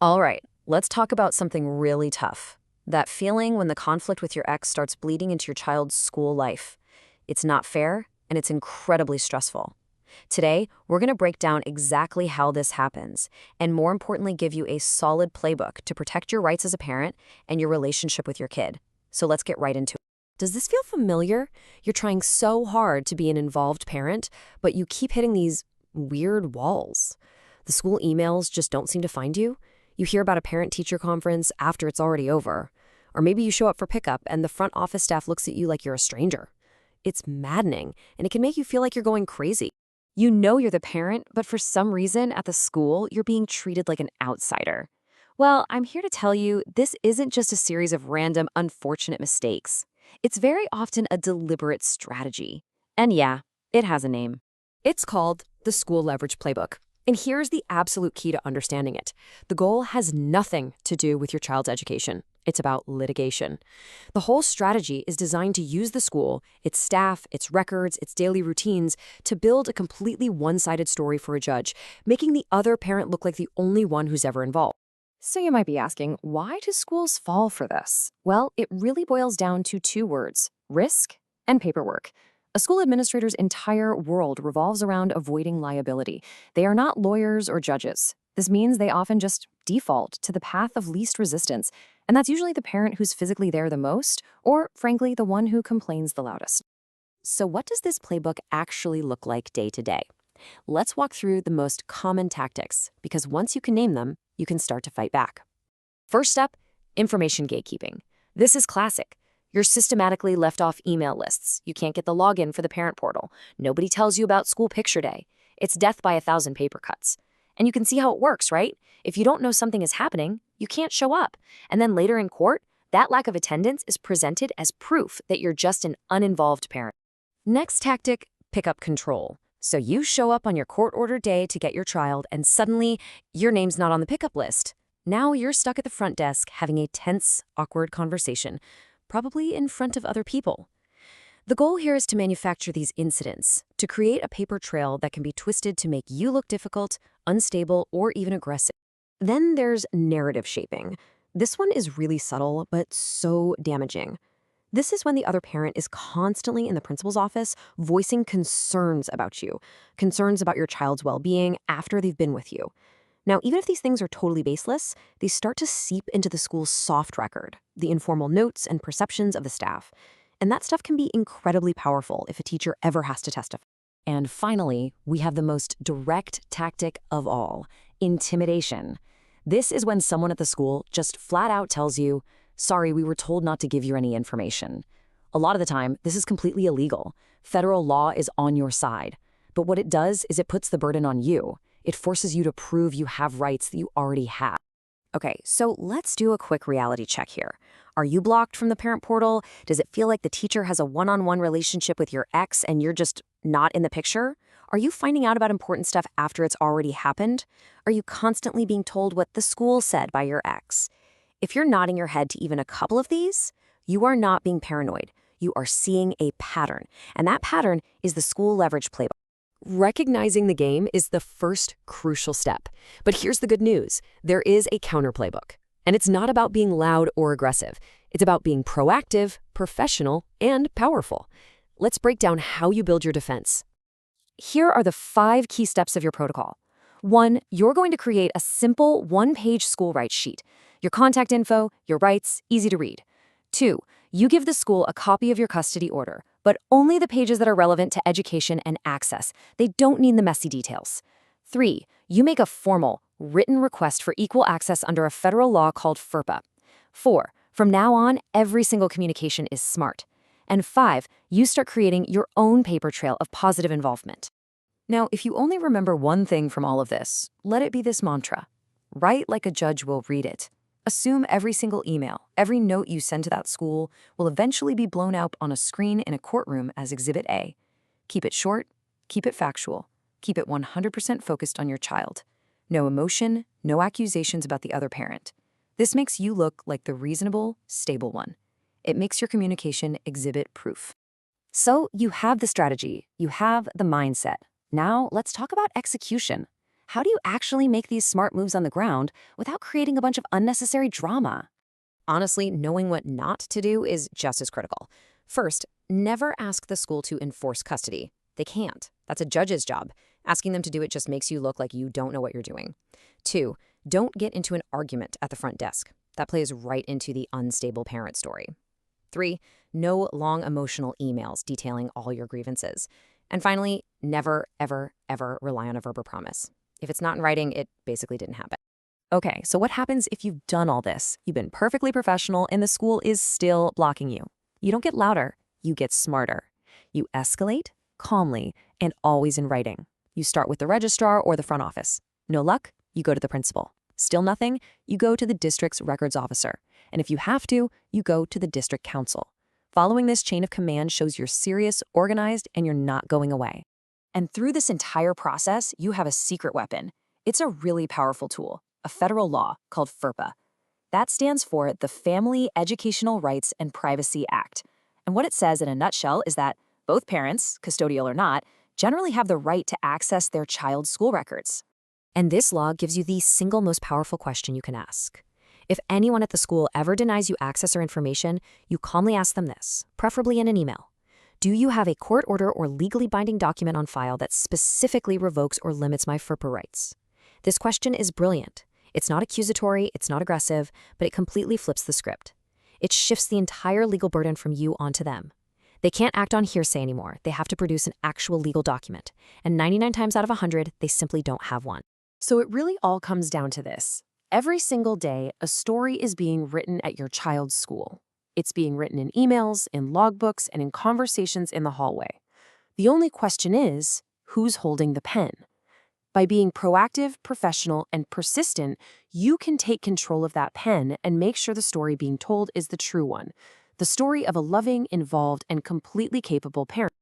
All right, let's talk about something really tough. That feeling when the conflict with your ex starts bleeding into your child's school life. It's not fair, and it's incredibly stressful. Today, we're going to break down exactly how this happens, and more importantly, give you a solid playbook to protect your rights as a parent and your relationship with your kid. So let's get right into it. Does this feel familiar? You're trying so hard to be an involved parent, but you keep hitting these weird walls. The school emails just don't seem to find you. You hear about a parent-teacher conference after it's already over. Or maybe you show up for pickup and the front office staff looks at you like you're a stranger. It's maddening, and it can make you feel like you're going crazy. You know you're the parent, but for some reason at the school, you're being treated like an outsider. Well, I'm here to tell you this isn't just a series of random, unfortunate mistakes. It's very often a deliberate strategy. And yeah, it has a name. It's called the School Leverage Playbook. And here's the absolute key to understanding it. The goal has nothing to do with your child's education. It's about litigation. The whole strategy is designed to use the school, its staff, its records, its daily routines, to build a completely one-sided story for a judge, making the other parent look like the only one who's ever involved. So you might be asking, why do schools fall for this? Well, it really boils down to two words: risk and paperwork. A school administrator's entire world revolves around avoiding liability. They are not lawyers or judges. This means they often just default to the path of least resistance, and that's usually the parent who's physically there the most, or frankly, the one who complains the loudest. So what does this playbook actually look like day to day? Let's walk through the most common tactics, because once you can name them, you can start to fight back. First step, information gatekeeping. This is classic. You're systematically left off email lists. You can't get the login for the parent portal. Nobody tells you about school picture day. It's death by 1,000 paper cuts. And you can see how it works, right? If you don't know something is happening, you can't show up. And then later in court, that lack of attendance is presented as proof that you're just an uninvolved parent. Next tactic, pick up control. So you show up on your court-ordered day to get your child, and suddenly your name's not on the pickup list. Now you're stuck at the front desk having a tense, awkward conversation, probably in front of other people. The goal here is to manufacture these incidents, to create a paper trail that can be twisted to make you look difficult, unstable, or even aggressive. Then there's narrative shaping. This one is really subtle, but so damaging. This is when the other parent is constantly in the principal's office voicing concerns about you, concerns about your child's well-being after they've been with you. Now, even if these things are totally baseless, they start to seep into the school's soft record, the informal notes and perceptions of the staff. And that stuff can be incredibly powerful if a teacher ever has to testify. And finally, we have the most direct tactic of all: intimidation. This is when someone at the school just flat out tells you, "Sorry, we were told not to give you any information." A lot of the time, this is completely illegal. Federal law is on your side. But what it does is it puts the burden on you. It forces you to prove you have rights that you already have. Okay, so let's do a quick reality check here. Are you blocked from the parent portal? Does it feel like the teacher has a one-on-one relationship with your ex and you're just not in the picture? Are you finding out about important stuff after it's already happened? Are you constantly being told what the school said by your ex? If you're nodding your head to even a couple of these, you are not being paranoid. You are seeing a pattern, and that pattern is the school leverage playbook. Recognizing the game is the first crucial step. But here's the good news. There is a counter playbook. And it's not about being loud or aggressive. It's about being proactive, professional, and powerful. Let's break down how you build your defense. Here are the 5 key steps of your protocol. 1, you're going to create a simple one-page school rights sheet. Your contact info, your rights, easy to read. 2, you give the school a copy of your custody order, but only the pages that are relevant to education and access. They don't need the messy details. 3, you make a formal, written request for equal access under a federal law called FERPA. 4, from now on, every single communication is smart. And 5, you start creating your own paper trail of positive involvement. Now, if you only remember one thing from all of this, let it be this mantra: write like a judge will read it. Assume every single email, every note you send to that school will eventually be blown out on a screen in a courtroom as Exhibit A. Keep it short, keep it factual, keep it 100% focused on your child. No emotion, no accusations about the other parent. This makes you look like the reasonable, stable one. It makes your communication exhibit proof. So you have the strategy, you have the mindset. Now let's talk about execution. How do you actually make these smart moves on the ground without creating a bunch of unnecessary drama? Honestly, knowing what not to do is just as critical. First, never ask the school to enforce custody. They can't. That's a judge's job. Asking them to do it just makes you look like you don't know what you're doing. Two, don't get into an argument at the front desk. That plays right into the unstable parent story. Three, no long emotional emails detailing all your grievances. And finally, never, ever, ever rely on a verbal promise. If it's not in writing, it basically didn't happen. Okay, so what happens if you've done all this? You've been perfectly professional and the school is still blocking you. You don't get louder, you get smarter. You escalate calmly and always in writing. You start with the registrar or the front office. No luck, you go to the principal. Still nothing, you go to the district's records officer. And if you have to, you go to the district council. Following this chain of command shows you're serious, organized, and you're not going away. And through this entire process, you have a secret weapon. It's a really powerful tool, a federal law called FERPA. That stands for the Family Educational Rights and Privacy Act. And what it says in a nutshell is that both parents, custodial or not, generally have the right to access their child's school records. And this law gives you the single most powerful question you can ask. If anyone at the school ever denies you access or information, you calmly ask them this, preferably in an email. Do you have a court order or legally binding document on file that specifically revokes or limits my FERPA rights? This question is brilliant. It's not accusatory, it's not aggressive, but it completely flips the script. It shifts the entire legal burden from you onto them. They can't act on hearsay anymore. They have to produce an actual legal document. And 99 times out of 100, they simply don't have one. So it really all comes down to this. Every single day, a story is being written at your child's school. It's being written in emails, in logbooks, and in conversations in the hallway. The only question is, who's holding the pen? By being proactive, professional, and persistent, you can take control of that pen and make sure the story being told is the true one. The story of a loving, involved, and completely capable parent.